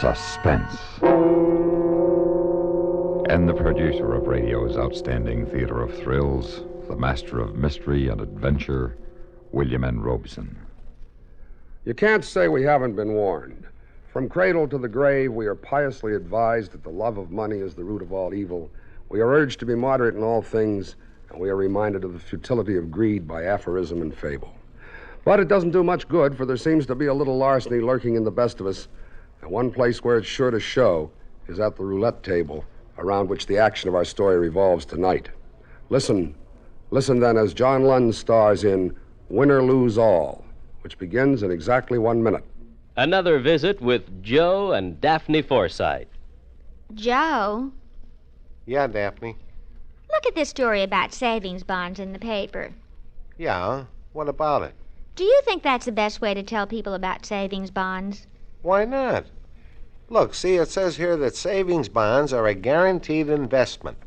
Suspense. And the producer of radio's outstanding theater of thrills, the master of mystery and adventure, William N. Robeson. You can't say we haven't been warned. From cradle to the grave, we are piously advised that the love of money is the root of all evil. We are urged to be moderate in all things, and we are reminded of the futility of greed by aphorism and fable. But it doesn't do much good, for there seems to be a little larceny lurking in the best of us, and one place where it's sure to show is at the roulette table, around which the action of our story revolves tonight. Listen then as John Lund stars in Win or Lose All, which begins in exactly 1 minute. Another visit with Joe and Daphne Forsythe. Joe, Yeah, Daphne. look at this story about savings bonds in the paper. Yeah? What about it? Do you think that's the best way to tell people about savings bonds? Why not? Look, see, it says here that savings bonds are a guaranteed investment.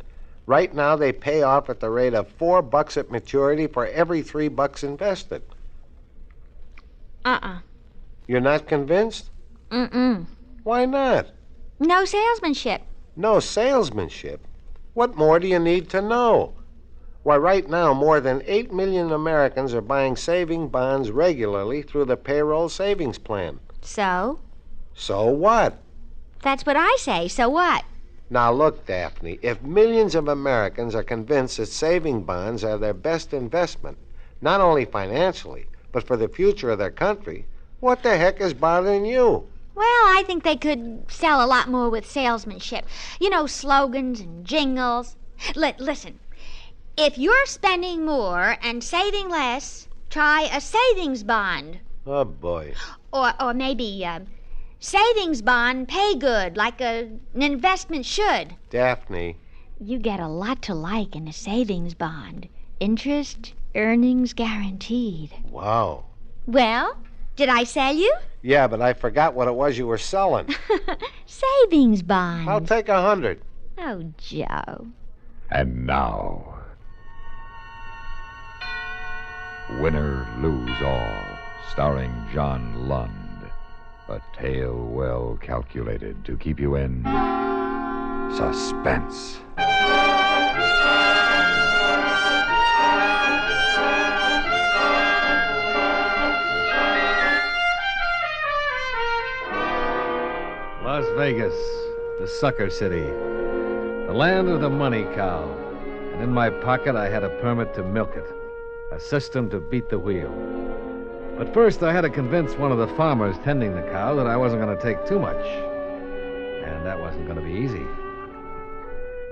Right now, they pay off at the rate of $4 at maturity for every $3 invested. You're not convinced? Mm-mm. Why not? No salesmanship. No salesmanship? What more do you need to know? Why, right now, more than 8 million Americans are buying saving bonds regularly through the payroll savings plan. So? So what? That's what I say. So what? Now, look, Daphne, if millions of Americans are convinced that saving bonds are their best investment, not only financially, but for the future of their country, what the heck is bothering you? Well, I think they could sell a lot more with salesmanship. You know, slogans and jingles. Listen, if you're spending more and saving less, try a savings bond. Oh, boy. Or maybe savings bond pay good, like an investment should. Daphne. You get a lot to like in a savings bond. Interest, earnings guaranteed. Wow. Well, did I sell you? Yeah, but I forgot what it was you were selling. Savings bonds. I'll take 100. Oh, Joe. And now, Winner Lose All, starring John Lund. A tale well calculated to keep you in suspense. Las Vegas, the sucker city, the land of the money cow. And in my pocket, I had a permit to milk it, a system to beat the wheel. But first, I had to convince one of the farmers tending the cow that I wasn't going to take too much. And that wasn't going to be easy.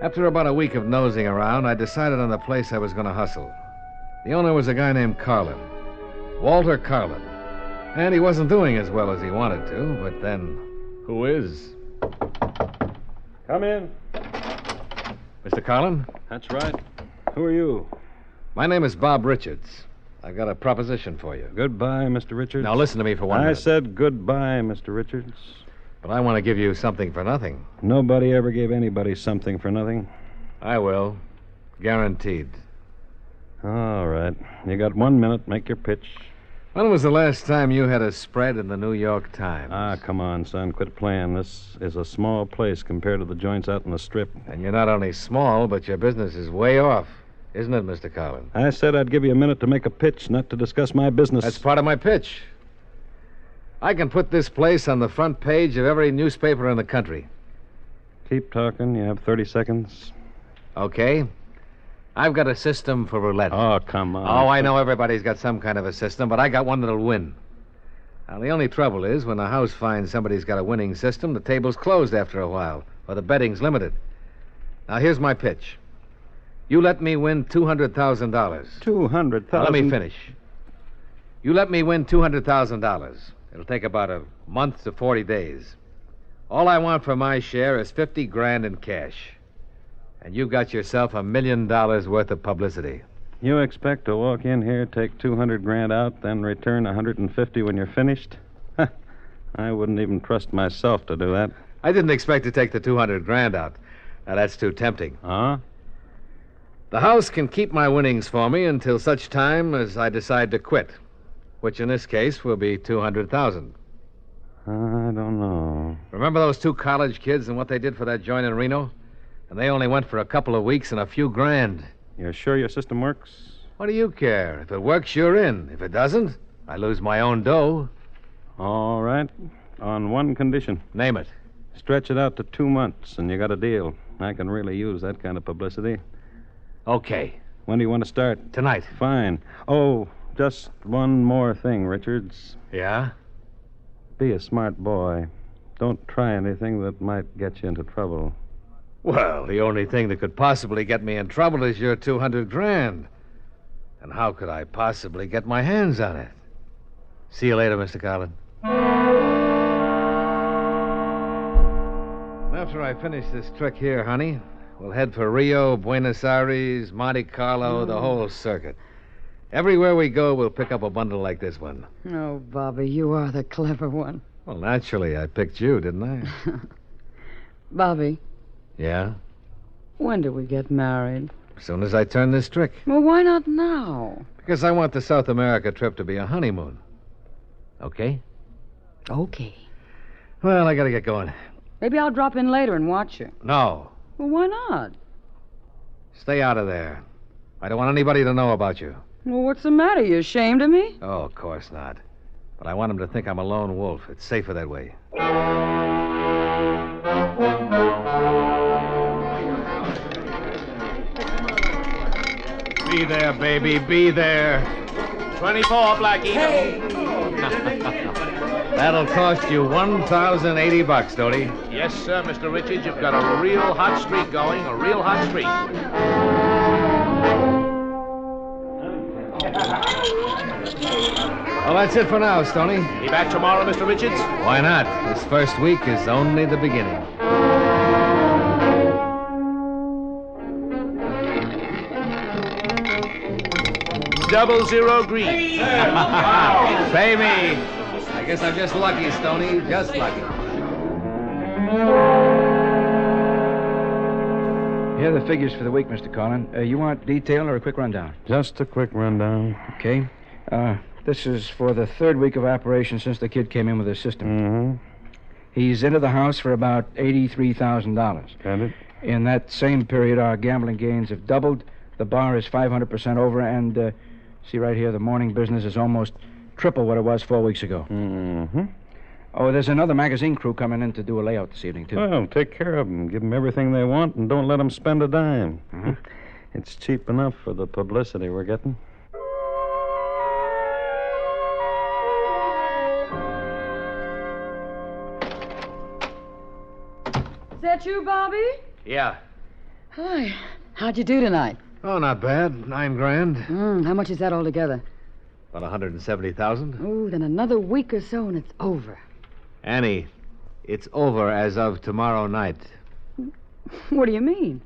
After about a week of nosing around, I decided on the place I was going to hustle. The owner was a guy named Carlin, Walter Carlin. And he wasn't doing as well as he wanted to, but then, who is? Come in. Mr. Carlin? That's right. Who are you? My name is Bob Richards. I've got a proposition for you. Goodbye, Mr. Richards. Now listen to me for 1 minute. I said goodbye, Mr. Richards. But I want to give you something for nothing. Nobody ever gave anybody something for nothing. I will. Guaranteed. All right. You got 1 minute. Make your pitch. When was the last time you had a spread in the New York Times? Ah, come on, son. Quit playing. This is a small place compared to the joints out in the Strip. And you're not only small, but your business is way off. Isn't it, Mr. Carlin? I said I'd give you a minute to make a pitch, not to discuss my business. That's part of my pitch. I can put this place on the front page of every newspaper in the country. Keep talking. You have 30 seconds. Okay. I've got a system for roulette. Oh, come on. Oh, I know everybody's got some kind of a system, but I got one that'll win. Now, the only trouble is when the house finds somebody's got a winning system, the table's closed after a while, or the betting's limited. Now, here's my pitch. You let me win $200,000. $200,000? Now, let me finish. You let me win $200,000. It'll take about a month to 40 days. All I want for my share is $50,000 in cash. And you got yourself $1 million worth of publicity. You expect to walk in here, take $200,000 out, then return $150 when you're finished? I wouldn't even trust myself to do that. I didn't expect to take the $200,000 out. Now, that's too tempting. Huh? The house can keep my winnings for me until such time as I decide to quit, which in this case will be $200,000. I don't know. Remember those two college kids and what they did for that joint in Reno? And they only went for a couple of weeks and a few grand. You're sure your system works? What do you care? If it works, you're in. If it doesn't, I lose my own dough. All right. On one condition. Name it. Stretch it out to 2 months, and you got a deal. I can really use that kind of publicity. Okay. When do you want to start? Tonight. Fine. Oh, just one more thing, Richards. Yeah? Be a smart boy. Don't try anything that might get you into trouble. Well, the only thing that could possibly get me in trouble is your 200 grand. And how could I possibly get my hands on it? See you later, Mr. Carlin. After I finish this trick here, honey, we'll head for Rio, Buenos Aires, Monte Carlo, the whole circuit. Everywhere we go, we'll pick up a bundle like this one. Oh, Bobby, you are the clever one. Well, naturally, I picked you, didn't I? Bobby, Yeah? when do we get married? As soon as I turn this trick. Well, why not now? Because I want the South America trip to be a honeymoon. Okay? Okay. Well, I gotta get going. Maybe I'll drop in later and watch you. No. Well, why not? Stay out of there. I don't want anybody to know about you. Well, what's the matter? You ashamed of me? Oh, of course not. But I want him to think I'm a lone wolf. It's safer that way. Be there, baby. Be there. 24, Blackie. That'll cost you $1,080, Doty. Yes, sir, Mr. Richards. You've got a real hot streak going, a real hot streak. Well, that's it for now, Stoney. Be back tomorrow, Mr. Richards? Why not? This first week is only the beginning. 00 green. Pay me. I guess I'm just lucky, Stoney. Just lucky. Here are the figures for the week, Mr. Collin. You want detail or a quick rundown? Just a quick rundown. Okay. This is for the third week of operation since the kid came in with his system. Mm-hmm. He's into the house for about $83,000. Got it? In that same period, our gambling gains have doubled. The bar is 500% over, and see right here, the morning business is almost triple what it was 4 weeks ago. Mm-hmm. Oh, there's another magazine crew coming in to do a layout this evening, too. Well, take care of them. Give them everything they want and don't let them spend a dime. Mm-hmm. It's cheap enough for the publicity we're getting. Is that you, Bobby? Yeah. Hi. How'd you do tonight? Oh, not bad. 9 grand. How much is that altogether? About 170,000. Oh, then another week or so and it's over. Annie, it's over as of tomorrow night. What do you mean?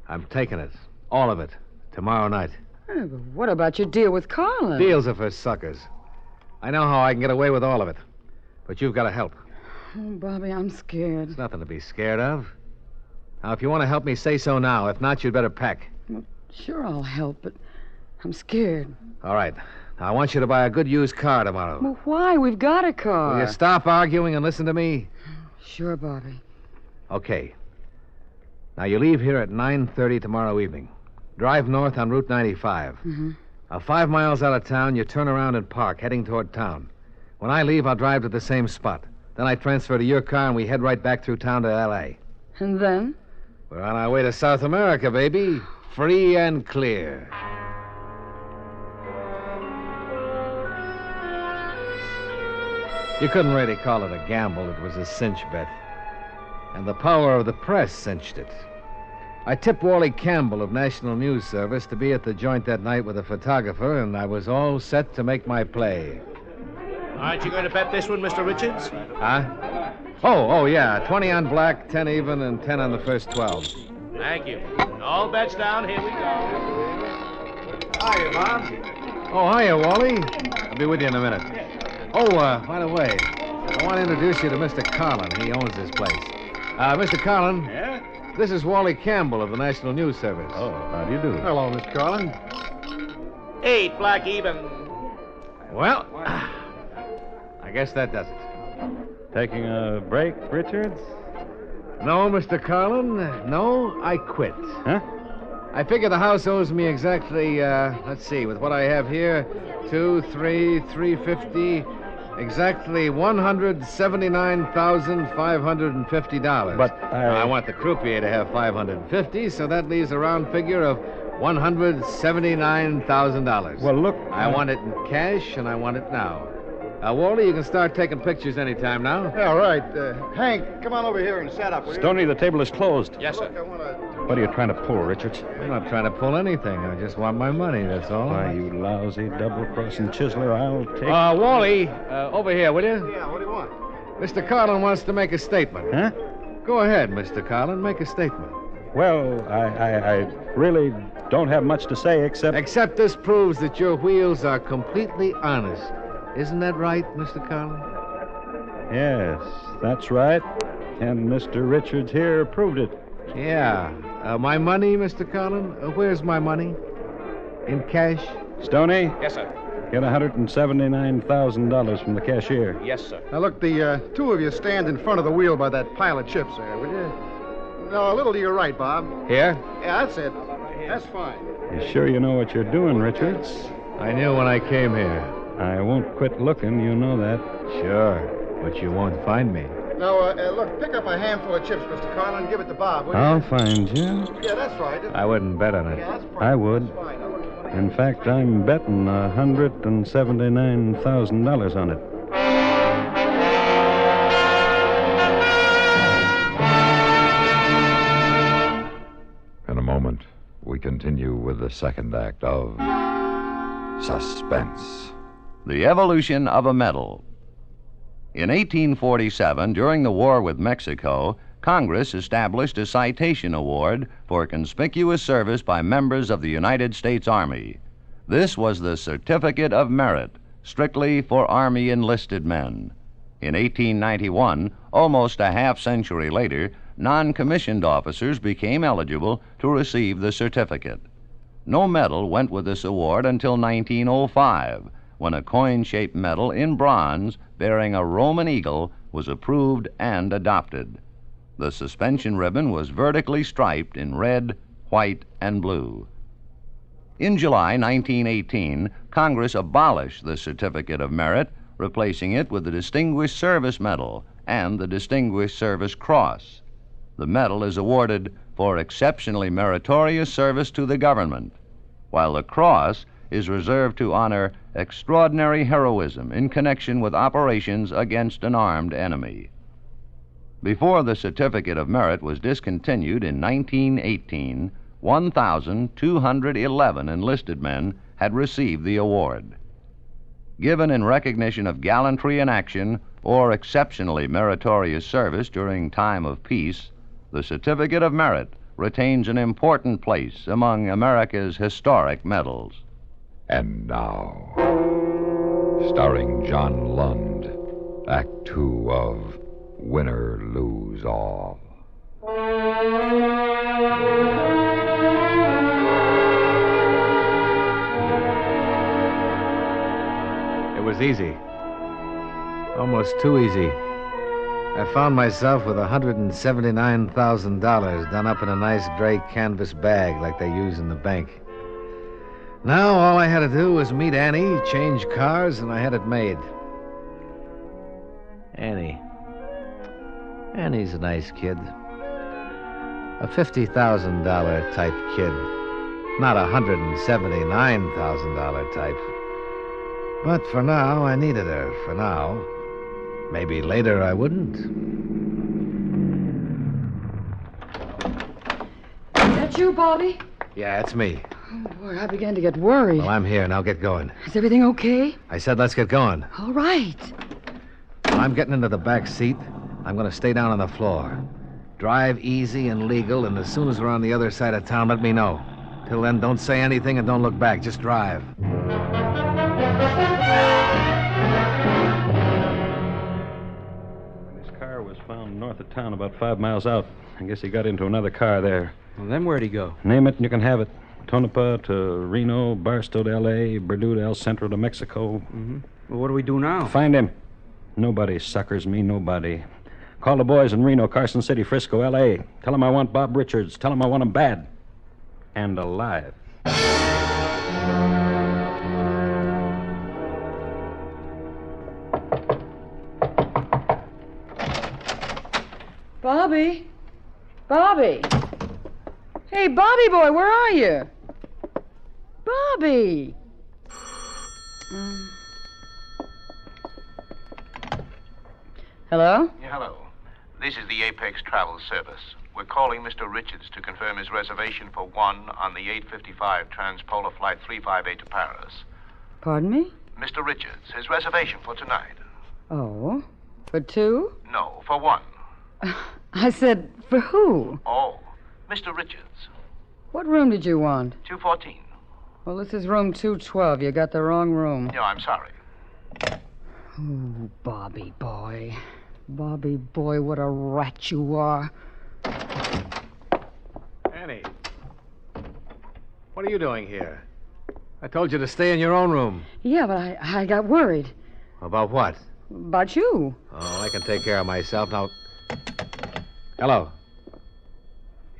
I'm taking it. All of it. Tomorrow night. But what about your deal with Carlin? Deals are for suckers. I know how I can get away with all of it. But you've got to help. Oh, Bobby, I'm scared. There's nothing to be scared of. Now, if you want to help me, say so now. If not, you'd better pack. Well, sure, I'll help, but I'm scared. All right. Now, I want you to buy a good used car tomorrow. Well, why? We've got a car. Will you stop arguing and listen to me? Sure, Bobby. Okay. Now, you leave here at 9:30 tomorrow evening. Drive north on Route 95. Mm-hmm. Now, 5 miles out of town, you turn around and park, heading toward town. When I leave, I'll drive to the same spot. Then I transfer to your car, and we head right back through town to L.A. And then? We're on our way to South America, baby. Free and clear. You couldn't really call it a gamble. It was a cinch bet. And the power of the press cinched it. I tipped Wally Campbell of National News Service to be at the joint that night with a photographer, and I was all set to make my play. Aren't you going to bet this one, Mr. Richards? Huh? Oh, yeah. 20 on black, 10 even, and 10 on the first 12. Thank you. All bets down. Here we go. Hiya, Bob. Oh, hiya, Wally. I'll be with you in a minute. Oh, by the way, I want to introduce you to Mr. Carlin. He owns this place. Mr. Carlin. Yeah? This is Wally Campbell of the National News Service. Oh, how do you do? Hello, Mr. Carlin. 8, black even. Well, I guess that does it. Taking a break, Richards? No, Mr. Carlin. No, I quit. Huh? I figure the house owes me exactly, let's see, with what I have here, 2, 3, 350, exactly $179,550. But I want the croupier to have 550, so that leaves a round figure of $179,000. Well, look. I want it in cash, and I want it now. Wally, you can start taking pictures anytime now. Yeah, right. Hank, come on over here and set up, will you? Stoney, the table is closed. Yes, sir. Look, I want to... What are you trying to pull, Richards? I'm not trying to pull anything. I just want my money, that's all. Why, you lousy double-crossing chiseler, I'll take... Wally, over here, will you? Yeah, what do you want? Mr. Carlin wants to make a statement. Huh? Go ahead, Mr. Carlin, make a statement. Well, I really don't have much to say except... Except this proves that your wheels are completely honest. Isn't that right, Mr. Carlin? Yes, that's right. And Mr. Richards here proved it. Yeah. My money, Mr. Carlin? Where's my money? In cash? Stoney, Yes, sir. get $179,000 from the cashier. Yes, sir. Now, look, the two of you stand in front of the wheel by that pile of chips there, will you? No, a little to your right, Bob. Here? Yeah, that's it. That's fine. You sure you know what you're doing, Richards? I knew when I came here. I won't quit looking, you know that. Sure, but you won't find me. Now, look, pick up a handful of chips, Mr. Carlin, and give it to Bob, will you? I'll find you. Yeah, that's right. I wouldn't bet on it. Yeah, that's fine. I would. That's fine. Now, look, In fact, I'm betting $179,000 on it. In a moment, we continue with the second act of Suspense. The evolution of a medal. In 1847, during the war with Mexico, Congress established a citation award for conspicuous service by members of the United States Army. This was the Certificate of Merit, strictly for Army enlisted men. In 1891, almost a half century later, non-commissioned officers became eligible to receive the certificate. No medal went with this award until 1905, when a coin-shaped medal in bronze bearing a Roman eagle was approved and adopted. The suspension ribbon was vertically striped in red, white, and blue. In July 1918, Congress abolished the Certificate of Merit, replacing it with the Distinguished Service Medal and the Distinguished Service Cross. The medal is awarded for exceptionally meritorious service to the government, while the cross is reserved to honor extraordinary heroism in connection with operations against an armed enemy. Before the Certificate of Merit was discontinued in 1918, 1,211 enlisted men had received the award. Given in recognition of gallantry in action or exceptionally meritorious service during time of peace, the Certificate of Merit retains an important place among America's historic medals. And now, starring John Lund, Act Two of Win or Lose All. It was easy. Almost too easy. I found myself with $179,000 done up in a nice gray canvas bag like they use in the bank. Now all I had to do was meet Annie, change cars, and I had it made. Annie's a nice kid. A $50,000 type kid. Not a $179,000 type. But for now, I needed her. For now. Maybe later I wouldn't. Is that you, Bobby? Yeah, it's me. Oh, boy, I began to get worried. Well, I'm here. Now get going. Is everything okay? I said let's get going. All right. I'm getting into the back seat. I'm going to stay down on the floor. Drive easy and legal, and as soon as we're on the other side of town, let me know. Till then, don't say anything and don't look back. Just drive. This car was found north of town about 5 miles out. I guess he got into another car there. Well, then where'd he go? Name it and you can have it. Tonopah to Reno, Barstow to L.A., Purdue to El Centro to Mexico. Mm-hmm. Well, what do we do now? Find him. Nobody suckers me, nobody. Call the boys in Reno, Carson City, Frisco, L.A. Tell them I want Bob Richards. Tell them I want him bad. And alive. Bobby? Bobby? Hey, Bobby boy, where are you? Bobby! Hello? Yeah, hello. This is the Apex Travel Service. We're calling Mr. Richards to confirm his reservation for one on the 8:55 Transpolar Flight 358 to Paris. Pardon me? Mr. Richards, his reservation for tonight. Oh, for two? No, for one. I said, for who? Oh, Mr. Richards. What room did you want? 214. Well, this is room 212. You got the wrong room. No, I'm sorry. Oh, Bobby boy. Bobby boy, what a rat you are. Annie, what are you doing here? I told you to stay in your own room. Yeah, but I got worried. About what? About you. Oh, I can take care of myself now. Hello.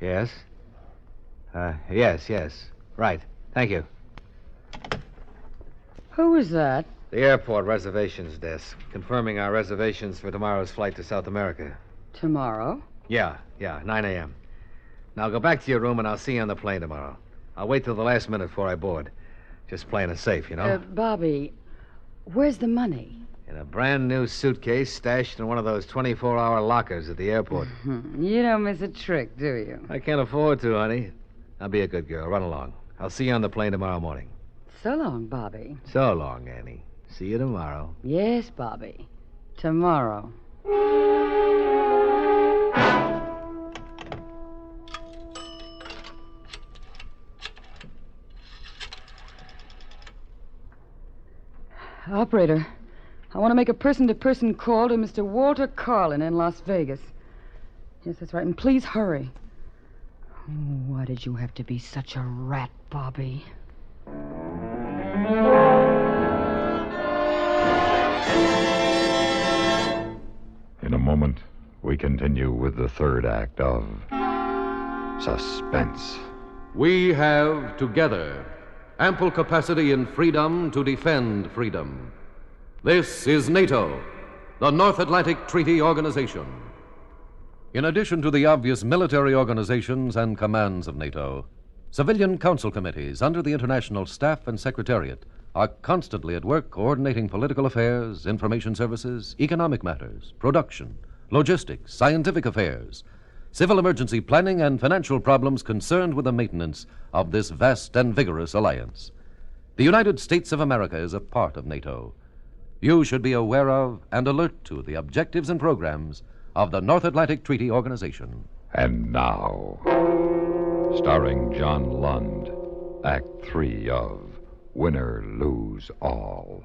Yes? Yes. Right. Thank you. Who is that? The airport reservations desk, confirming our reservations for tomorrow's flight to South America. Tomorrow? Yeah, 9 a.m. Now go back to your room and I'll see you on the plane tomorrow. I'll wait till the last minute before I board. Just playing it safe, you know? Bobby, where's the money? In a brand new suitcase stashed in one of those 24-hour lockers at the airport. You don't miss a trick, do you? I can't afford to, honey. Now be a good girl. Run along. I'll see you on the plane tomorrow morning. So long, Bobby. So long, Annie. See you tomorrow. Yes, Bobby. Tomorrow. Operator, I want to make a person-to-person call to Mr. Walter Carlin in Las Vegas. Yes, that's right, and please hurry. Oh, why did you have to be such a rat, Bobby? In a moment, we continue with the third act of Suspense. We have together ample capacity and freedom to defend freedom. This is NATO, the North Atlantic Treaty Organization. In addition to the obvious military organizations and commands of NATO, civilian council committees under the International Staff and Secretariat are constantly at work coordinating political affairs, information services, economic matters, production, logistics, scientific affairs, civil emergency planning, and financial problems concerned with the maintenance of this vast and vigorous alliance. The United States of America is a part of NATO. You should be aware of and alert to the objectives and programs of the North Atlantic Treaty Organization. And now, starring John Lund, Act 3 of Winner Lose All.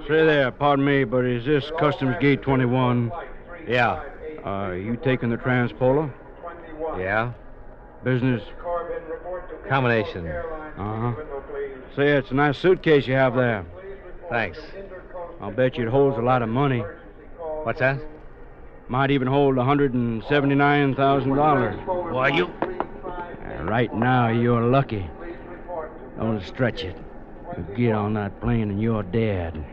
Say there, pardon me, but is this Customs Gate 21? Yeah. You taking the transpolar? Yeah? Business? Combination. Uh-huh. Say, it's a nice suitcase you have there. Thanks. I'll bet you it holds a lot of money. What's that? Might even hold $179,000. Why, you... Right now, you're lucky. Don't stretch it. You get on that plane and you're dead.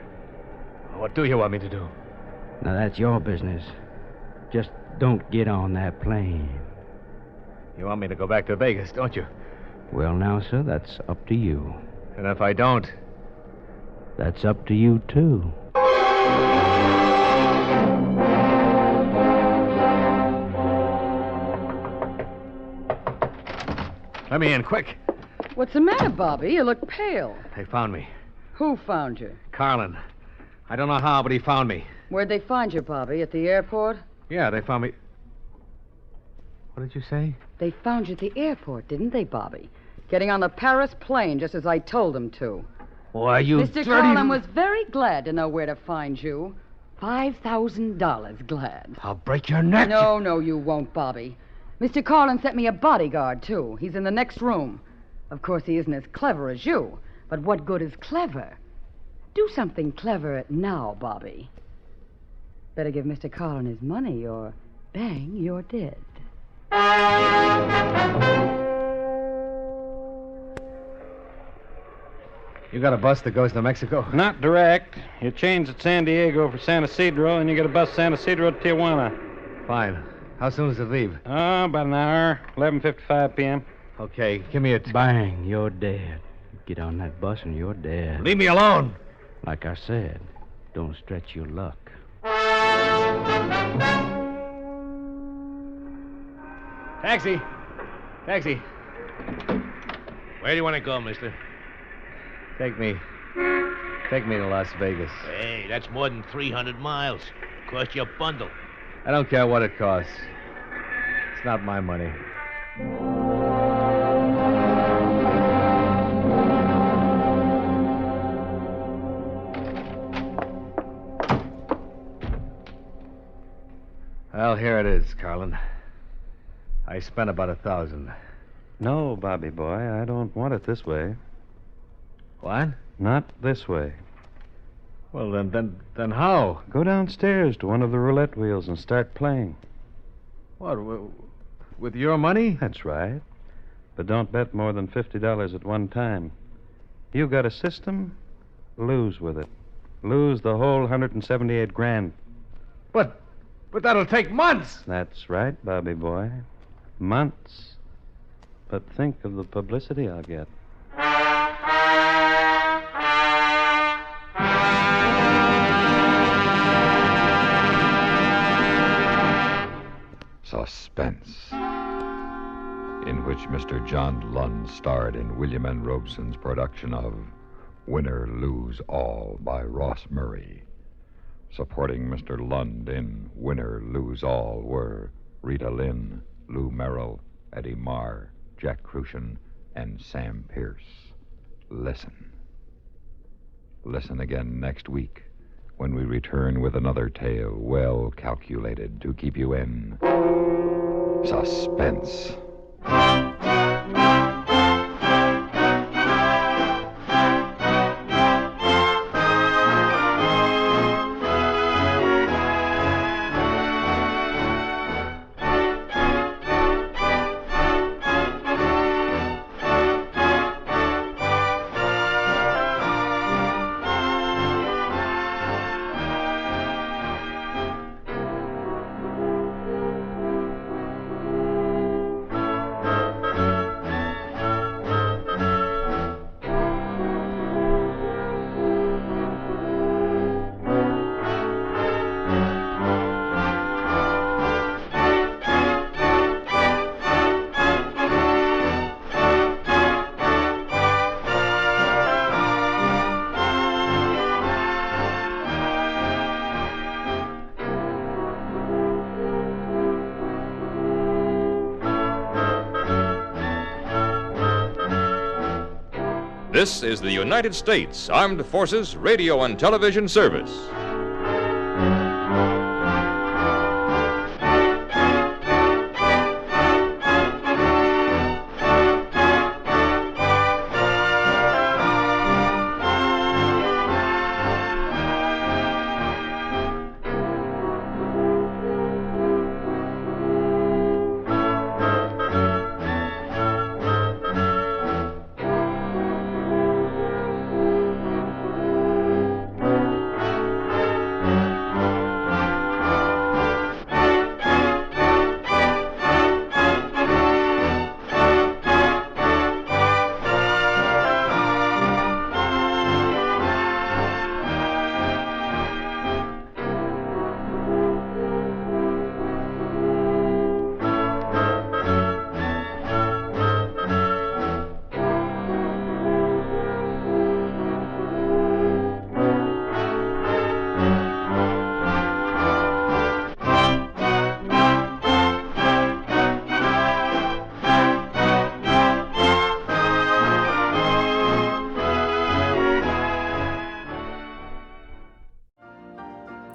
What do you want me to do? Now, that's your business. Just don't get on that plane. You want me to go back to Vegas, don't you? Well, now, sir, that's up to you. And if I don't? That's up to you, too. Let me in, quick. What's the matter, Bobby? You look pale. They found me. Who found you? Carlin. I don't know how, but he found me. Where'd they find you, Bobby? At the airport? Yeah, they found me. What did you say? They found you at the airport, didn't they, Bobby? Getting on the Paris plane just as I told them to. Why, you Mr. Carlin was very glad to know where to find you. $5,000 glad. I'll break your neck. No, you won't, Bobby. Mr. Carlin sent me a bodyguard, too. He's in the next room. Of course, he isn't as clever as you, but what good is clever? Do something clever now, Bobby. Better give Mr. Carlin his money, or bang, you're dead. You got a bus that goes to Mexico? Not direct. You change at San Diego for San Isidro, and you get a bus San Isidro to Tijuana. Fine. How soon does it leave? About an hour, 11:55 p.m. Okay, give me a... Bang, you're dead. Get on that bus and you're dead. Leave me alone. Like I said, don't stretch your luck. Taxi. Taxi. Where do you want to go, mister? Take me to Las Vegas. Hey, that's more than 300 miles. Cost you a bundle. I don't care what it costs. It's not my money. Well, here it is, Carlin. I spent about $1,000. No, Bobby boy, I don't want it this way. What? Not this way. Well, then how? Go downstairs to one of the roulette wheels and start playing. What, with your money? That's right. But don't bet more than $50 at one time. You got a system? Lose with it. Lose the whole 178 grand. But that'll take months. That's right, Bobby boy. Months. But think of the publicity I'll get. Suspense, in which Mr. John Lund starred in William N. Robeson's production of Win or Lose All by Ross Murray. Supporting Mr. Lund in Win or Lose All were Rita Lynn, Lou Merrill, Eddie Marr, Jack Crucian, and Sam Pierce. Listen. Listen again next week when we return with another tale well calculated to keep you in suspense. This is the United States Armed Forces Radio and Television Service.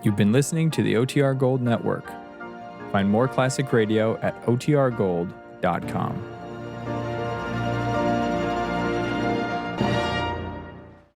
You've been listening to the OTR Gold Network. Find more classic radio at otrgold.com.